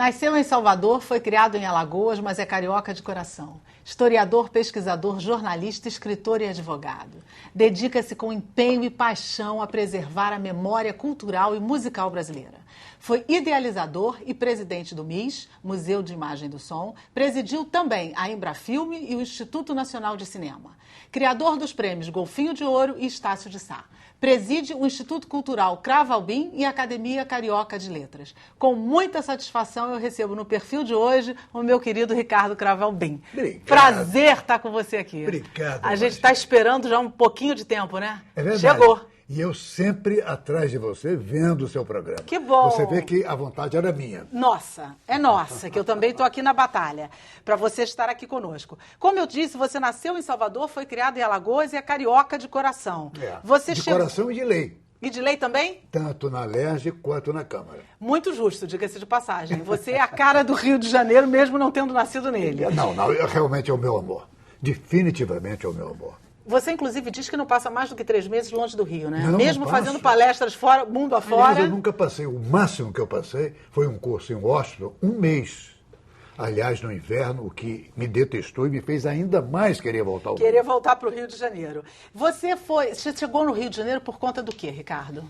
Nasceu em Salvador, foi criado em Alagoas, mas é carioca de coração. Historiador, pesquisador, jornalista, escritor e advogado. Dedica-se com empenho e paixão a preservar a memória cultural e musical brasileira. Foi idealizador e presidente do MIS, Museu de Imagem do Som. Presidiu também a Embrafilme e o Instituto Nacional de Cinema. Criador dos prêmios Golfinho de Ouro e Estácio de Sá. Preside o Instituto Cultural Cravo Albim e a Academia Carioca de Letras. Com muita satisfação, eu recebo no perfil de hoje o meu querido Ricardo Cravo Albim. Obrigado. Prazer estar com você aqui. Obrigado. A gente está esperando já um pouquinho de tempo, né? É verdade. Chegou. E eu sempre atrás de você, vendo o seu programa. Que bom. Você vê que a vontade era minha. Nossa, é nossa, que eu também estou aqui na batalha, para você estar aqui conosco. Como eu disse, você nasceu em Salvador, foi criado em Alagoas e é carioca de coração. Você de coração e de lei. E de lei também? Tanto na LERJ quanto na Câmara. Muito justo, diga-se de passagem. Você é a cara do Rio de Janeiro, mesmo não tendo nascido nele. Não, realmente é o meu amor. Definitivamente é o meu amor. Você, inclusive, diz que não passa mais do que 3 meses longe do Rio, né? Não, mesmo não fazendo palestras fora, mundo afora. Aliás, eu nunca passei. O máximo que eu passei foi um curso em Washington, 1 mês. Aliás, no inverno, o que me detestou e me fez ainda mais querer voltar ao Rio. Querer voltar para o Rio de Janeiro. Você chegou no Rio de Janeiro por conta do quê, Ricardo?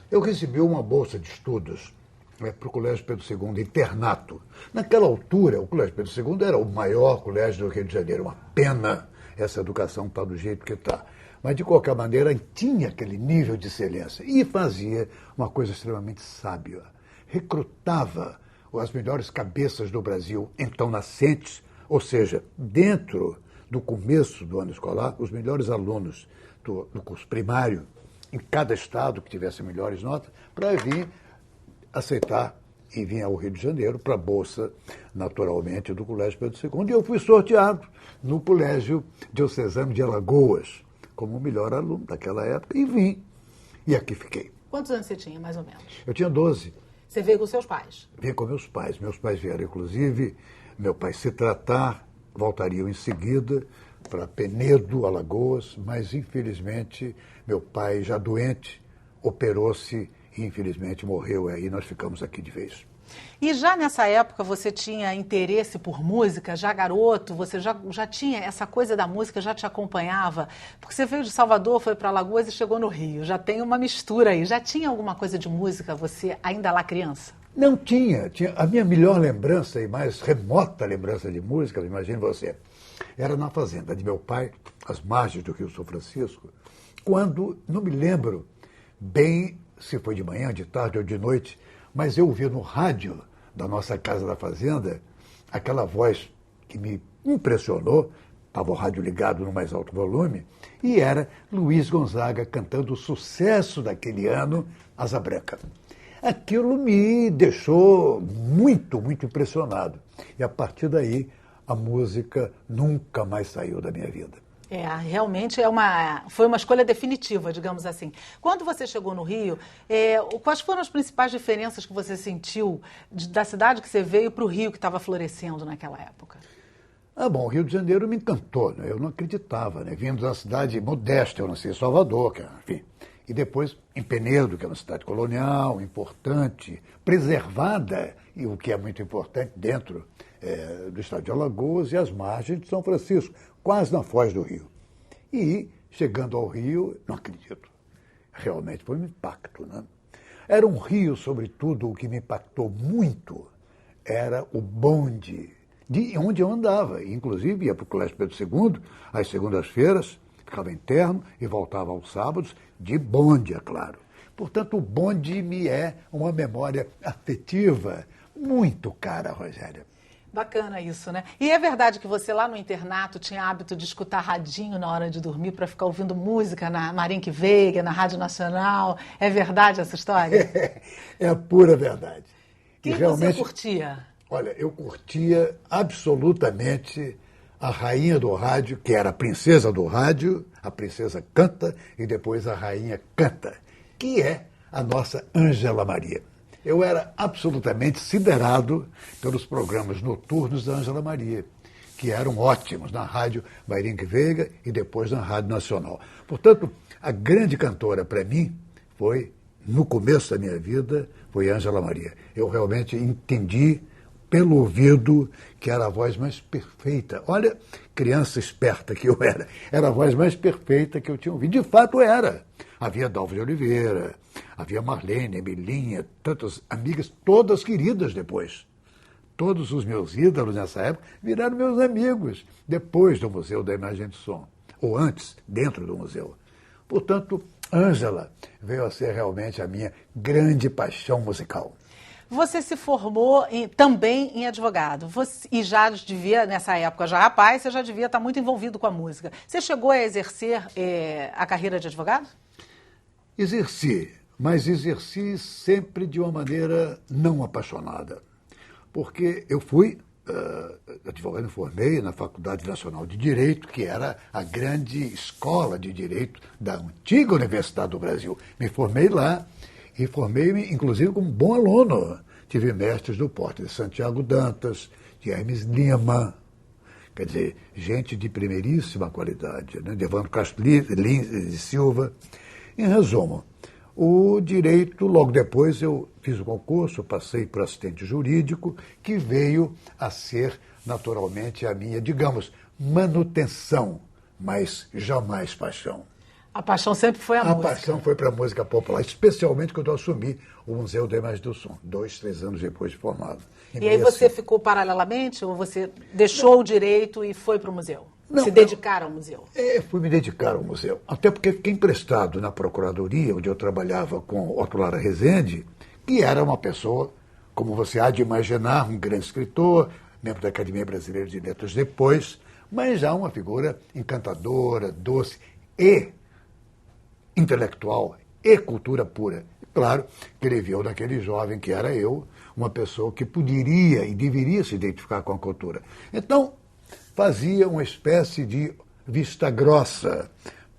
Eu recebi uma bolsa de estudos para o Colégio Pedro II, internato. Naquela altura, o Colégio Pedro II era o maior colégio do Rio de Janeiro. Uma pena essa educação está do jeito que está. Mas, de qualquer maneira, tinha aquele nível de excelência. E fazia uma coisa extremamente sábia. Recrutava as melhores cabeças do Brasil, então nascentes, ou seja, dentro do começo do ano escolar, os melhores alunos do curso primário, em cada estado que tivesse melhores notas, para vir aceitar e vir ao Rio de Janeiro para a bolsa, naturalmente, do Colégio Pedro II. E eu fui sorteado no Colégio Diocesano de Alagoas, como o melhor aluno daquela época, e vim. E aqui fiquei. Quantos anos você tinha, mais ou menos? Eu tinha 12. Você veio com seus pais? Vim com meus pais. Meus pais vieram, inclusive, meu pai se tratar, voltariam em seguida para Penedo, Alagoas, mas, infelizmente, meu pai, já doente, operou-se e, infelizmente, morreu. Aí nós ficamos aqui de vez. E já nessa época você tinha interesse por música, já garoto, você já tinha essa coisa da música, já te acompanhava? Porque você veio de Salvador, foi para Alagoas e chegou no Rio, já tem uma mistura aí. Já tinha alguma coisa de música, você ainda lá criança? Não tinha. A minha melhor lembrança e mais remota lembrança de música, imagine você, era na fazenda de meu pai, às margens do Rio São Francisco, quando, não me lembro bem se foi de manhã, de tarde ou de noite, mas eu ouvi no rádio da nossa casa da fazenda aquela voz que me impressionou, estava o rádio ligado no mais alto volume, e era Luiz Gonzaga cantando o sucesso daquele ano, Asa Branca. Aquilo me deixou muito, muito impressionado. E a partir daí, a música nunca mais saiu da minha vida. Realmente foi uma escolha definitiva, digamos assim. Quando você chegou no Rio, quais foram as principais diferenças que você sentiu da cidade que você veio para o Rio que estava florescendo naquela época? Bom, o Rio de Janeiro me encantou, né? Eu não acreditava, né? Vindo da cidade modesta, eu nasci em Salvador, enfim. E depois em Penedo, que é uma cidade colonial, importante, preservada, e o que é muito importante, dentro do estado de Alagoas e as margens de São Francisco, quase na foz do Rio. E, chegando ao Rio, não acredito, realmente foi um impacto, né? Era um Rio, sobretudo, o que me impactou muito era o bonde, de onde eu andava. Inclusive, ia para o Colégio Pedro II, às segundas-feiras, ficava interno e voltava aos sábados, de bonde, é claro. Portanto, o bonde me é uma memória afetiva muito cara, Rogéria. Bacana isso, né? E é verdade que você lá no internato tinha hábito de escutar radinho na hora de dormir para ficar ouvindo música na Marink Veiga, na Rádio Nacional? É verdade essa história? É a pura verdade. Quem você curtia? Olha, eu curtia absolutamente a rainha do rádio, que era a princesa do rádio, a princesa canta e depois a rainha canta, que é a nossa Ângela Maria. Eu era absolutamente siderado pelos programas noturnos da Ângela Maria, que eram ótimos na Rádio Marink Veiga e depois na Rádio Nacional. Portanto, a grande cantora para mim foi, no começo da minha vida, foi Ângela Maria. Eu realmente entendi pelo ouvido que era a voz mais perfeita. Olha, criança esperta que eu era a voz mais perfeita que eu tinha ouvido. De fato era. Havia Dalva de Oliveira, havia Marlene, Emilinha, tantas amigas, todas queridas depois. Todos os meus ídolos nessa época viraram meus amigos, depois do Museu da Imagem do Som, ou antes, dentro do museu. Portanto, Ângela veio a ser realmente a minha grande paixão musical. Você se formou também em advogado. E já devia, nessa época, já rapaz, você já devia estar muito envolvido com a música. Você chegou a exercer a carreira de advogado? Exerci, mas exerci sempre de uma maneira não apaixonada. Porque eu fui advogado, me formei na Faculdade Nacional de Direito, que era a grande escola de direito da antiga Universidade do Brasil. Me formei lá e formei-me, inclusive, como bom aluno. Tive mestres do porte de Santiago Dantas, de Hermes Lima, quer dizer, gente de primeiríssima qualidade, né? De Evandro Castro Lins de Silva. Em resumo, o direito, logo depois eu fiz o concurso, passei por assistente jurídico, que veio a ser, naturalmente, a minha, digamos, manutenção, mas jamais paixão. A paixão sempre foi a música. A paixão foi para a música popular, especialmente quando eu assumi o Museu da Imagem do Som, 2, 3 anos depois de formado. E aí você ficou paralelamente, ou você deixou o direito e foi para o museu? Não, se dedicar ao museu? Fui me dedicar ao museu. Até porque fiquei emprestado na Procuradoria, onde eu trabalhava com Otto Lara Rezende, que era uma pessoa, como você há de imaginar, um grande escritor, membro da Academia Brasileira de Letras depois, mas já uma figura encantadora, doce e intelectual e cultura pura. Claro que ele viu naquele jovem que era eu, uma pessoa que poderia e deveria se identificar com a cultura. Então, fazia uma espécie de vista grossa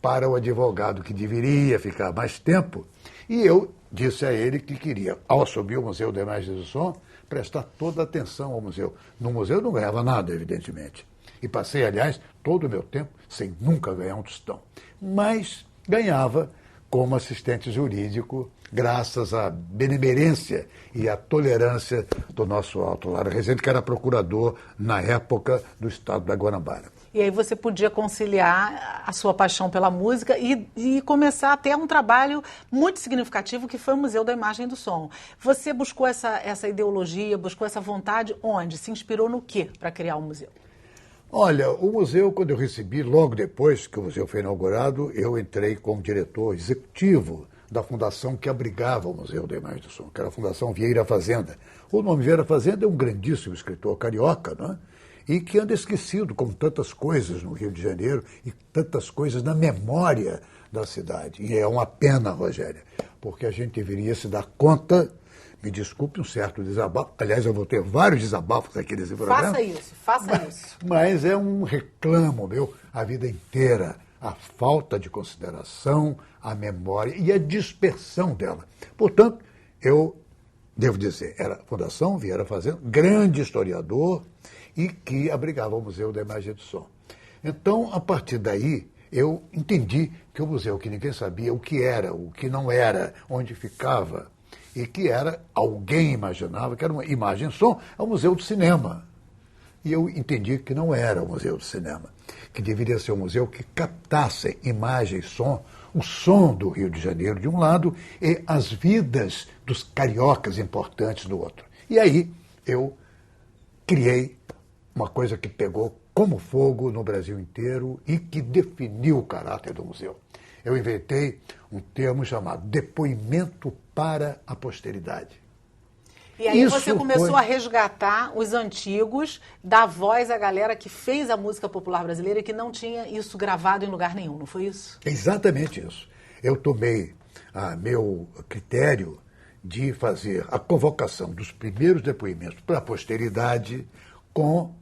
para o advogado que deveria ficar mais tempo, e eu disse a ele que queria, ao assumir o Museu da Imagem do Som, prestar toda a atenção ao museu. No museu eu não ganhava nada, evidentemente. E passei, aliás, todo o meu tempo sem nunca ganhar um tostão. Mas ganhava como assistente jurídico, graças à benemerência e à tolerância do nosso Otto Lara Rezende, que era procurador na época do estado da Guanabara. E aí você podia conciliar a sua paixão pela música e começar até um trabalho muito significativo que foi o Museu da Imagem do Som. Você buscou essa ideologia, buscou essa vontade onde? Se inspirou no quê para criar o museu? Olha, o museu, quando eu recebi, logo depois que o museu foi inaugurado, eu entrei como diretor executivo da fundação que abrigava o Museu da Imagem do Som, que era a Fundação Vieira Fazenda. O nome Vieira Fazenda é um grandíssimo escritor carioca, não é? E que anda esquecido, como tantas coisas no Rio de Janeiro e tantas coisas na memória da cidade. E é uma pena, Rogéria, porque a gente deveria se dar conta, me desculpe um certo desabafo, aliás, eu vou ter vários desabafos aqui nesse programa. Faça isso. Mas é um reclamo meu a vida inteira, a falta de consideração, a memória e a dispersão dela. Portanto, eu devo dizer, era a Fundação Vieira Fazenda, grande historiador e que abrigava o Museu da Imagem do Som. Então, a partir daí, eu entendi que o museu, que ninguém sabia o que era, o que não era, onde ficava, e que era, alguém imaginava que era uma imagem e som, é o Museu do Cinema. E eu entendi que não era o Museu do Cinema, que deveria ser um museu que captasse imagem e som, o som do Rio de Janeiro de um lado e as vidas dos cariocas importantes do outro. E aí eu criei uma coisa que pegou como fogo no Brasil inteiro e que definiu o caráter do museu. Eu inventei um termo chamado depoimento para a posteridade. E aí você começou a resgatar os antigos, dar voz à galera que fez a música popular brasileira e que não tinha isso gravado em lugar nenhum, não foi isso? Exatamente isso. Eu tomei a meu critério de fazer a convocação dos primeiros depoimentos para a posteridade com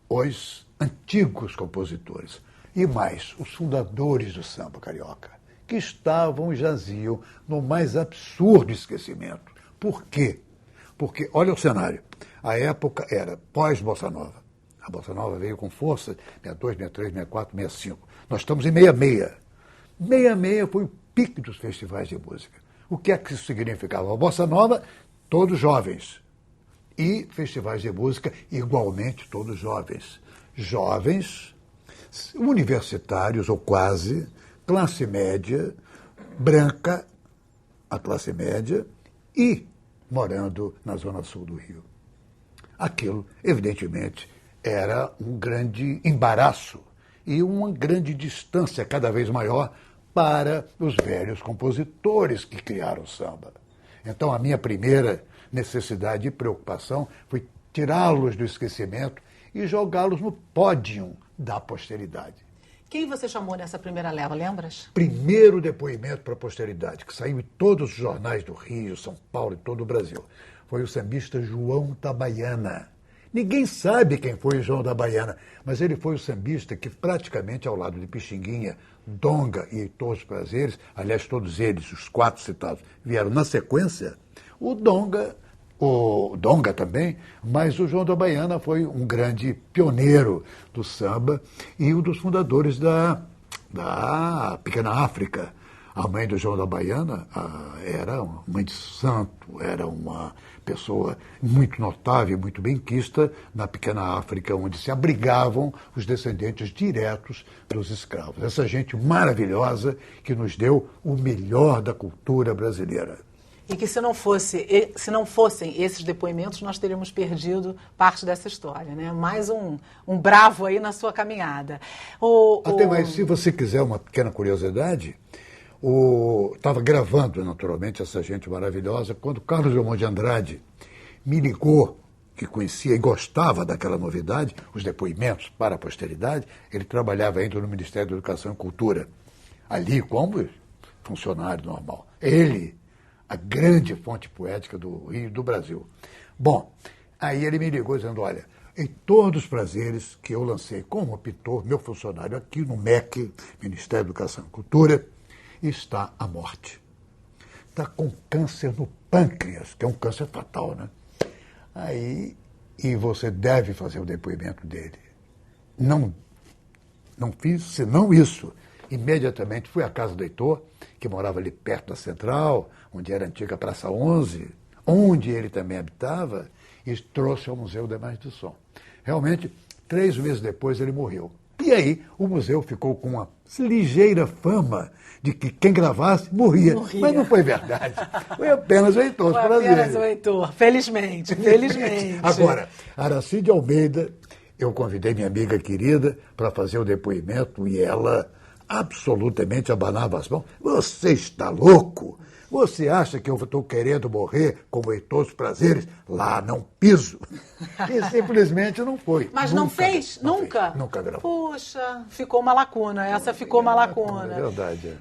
os antigos compositores e mais os fundadores do samba carioca, que estavam e jaziam no mais absurdo esquecimento. Por quê? Porque, olha o cenário, a época era pós-Bossa Nova. A Bossa Nova veio com força, 62, 63, 64, 65. Nós estamos em 66. 66 foi o pique dos festivais de música. O que é que isso significava? A Bossa Nova, todos jovens. e festivais de música igualmente todos jovens. Jovens, universitários ou quase, classe média, branca, a classe média, e morando na zona sul do Rio. Aquilo, evidentemente, era um grande embaraço e uma grande distância cada vez maior para os velhos compositores que criaram o samba. Então, a minha primeira necessidade e preocupação foi tirá-los do esquecimento e jogá-los no pódio da posteridade. Quem você chamou nessa primeira leva, lembras? Primeiro depoimento para a posteridade, que saiu em todos os jornais do Rio, São Paulo e todo o Brasil, foi o sambista João da Baiana. Ninguém sabe quem foi o João da Baiana, mas ele foi o sambista que praticamente ao lado de Pixinguinha, Donga e Heitor dos Prazeres, aliás, todos eles, os 4 citados, vieram na sequência. O Donga também, mas o João da Baiana foi um grande pioneiro do samba e um dos fundadores da Pequena África. A mãe do João da Baiana era uma mãe de santo, era uma pessoa muito notável, muito benquista na Pequena África, onde se abrigavam os descendentes diretos dos escravos. Essa gente maravilhosa que nos deu o melhor da cultura brasileira. E que se não fossem esses depoimentos, nós teríamos perdido parte dessa história, né? Mais um bravo aí na sua caminhada. Até mais, se você quiser uma pequena curiosidade, estava gravando, naturalmente, essa gente maravilhosa, quando Carlos Drummond de Andrade me ligou, que conhecia e gostava daquela novidade, os depoimentos para a posteridade, ele trabalhava ainda no Ministério da Educação e Cultura, ali como funcionário normal. Ele, a grande fonte poética do Rio e do Brasil. Bom, aí ele me ligou dizendo, olha, Heitor dos Prazeres, que eu lancei como pintor, meu funcionário aqui no MEC, Ministério da Educação e Cultura, está à morte. Está com câncer no pâncreas, que é um câncer fatal, né? E você deve fazer o depoimento dele. Não fiz senão isso. Imediatamente fui à casa do Heitor, que morava ali perto da Central, onde era a antiga Praça 11, onde ele também habitava, e trouxe ao Museu da Imagem do Som. Realmente, 3 meses depois ele morreu. E aí o museu ficou com uma ligeira fama de que quem gravasse morria. Mas não foi verdade. Foi apenas o Heitor. Foi apenas o Heitor, felizmente. Agora, Aracide Almeida, eu convidei minha amiga querida para fazer o depoimento e ela absolutamente abanava as mãos. Você está louco? Você acha que eu estou querendo morrer como Heitor dos Prazeres? Lá não piso. E simplesmente não foi. Mas nunca, não fez? Nunca? Nunca gravou. Puxa, ficou uma lacuna. Essa ficou uma lacuna. É verdade.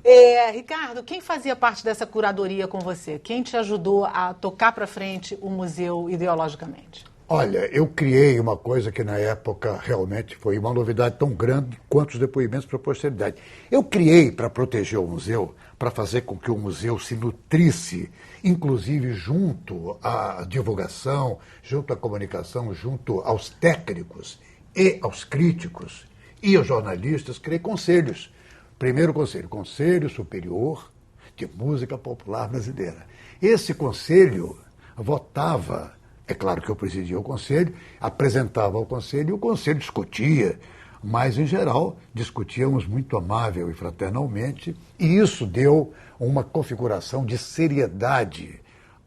Ricardo, quem fazia parte dessa curadoria com você? Quem te ajudou a tocar para frente o museu ideologicamente? Olha, eu criei uma coisa que na época realmente foi uma novidade tão grande quanto os depoimentos para a posteridade. Eu criei para proteger o museu, para fazer com que o museu se nutrisse, inclusive junto à divulgação, junto à comunicação, junto aos técnicos e aos críticos e aos jornalistas, criei conselhos. Primeiro conselho, Conselho Superior de Música Popular Brasileira. Esse conselho votava. É claro que eu presidia o conselho, apresentava ao conselho e o conselho discutia, mas, em geral, discutíamos muito amável e fraternalmente, e isso deu uma configuração de seriedade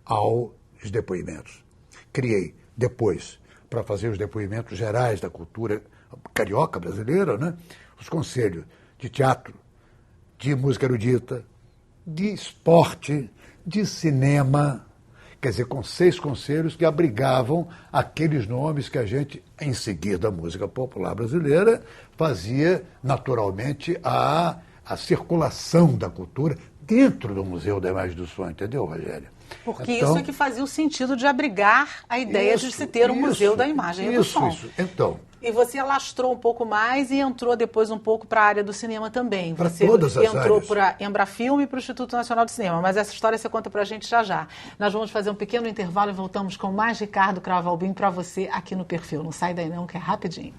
aos depoimentos. Criei, depois, para fazer os depoimentos gerais da cultura carioca brasileira, né? Os conselhos de teatro, de música erudita, de esporte, de cinema. Quer dizer, com 6 conselhos que abrigavam aqueles nomes que a gente, em seguida, a música popular brasileira, fazia naturalmente a circulação da cultura dentro do Museu da Imagem do Som, entendeu, Rogério? Porque então, isso é que fazia o sentido de abrigar a ideia de se ter um Museu da Imagem e do Som. Então. E você alastrou um pouco mais e entrou depois um pouco para a área do cinema também. Você entrou para a Embrafilme e para o Instituto Nacional de Cinema, mas essa história você conta para a gente já já. Nós vamos fazer um pequeno intervalo e voltamos com mais Ricardo Cravo Albim para você aqui no Perfil. Não sai daí não, que é rapidinho.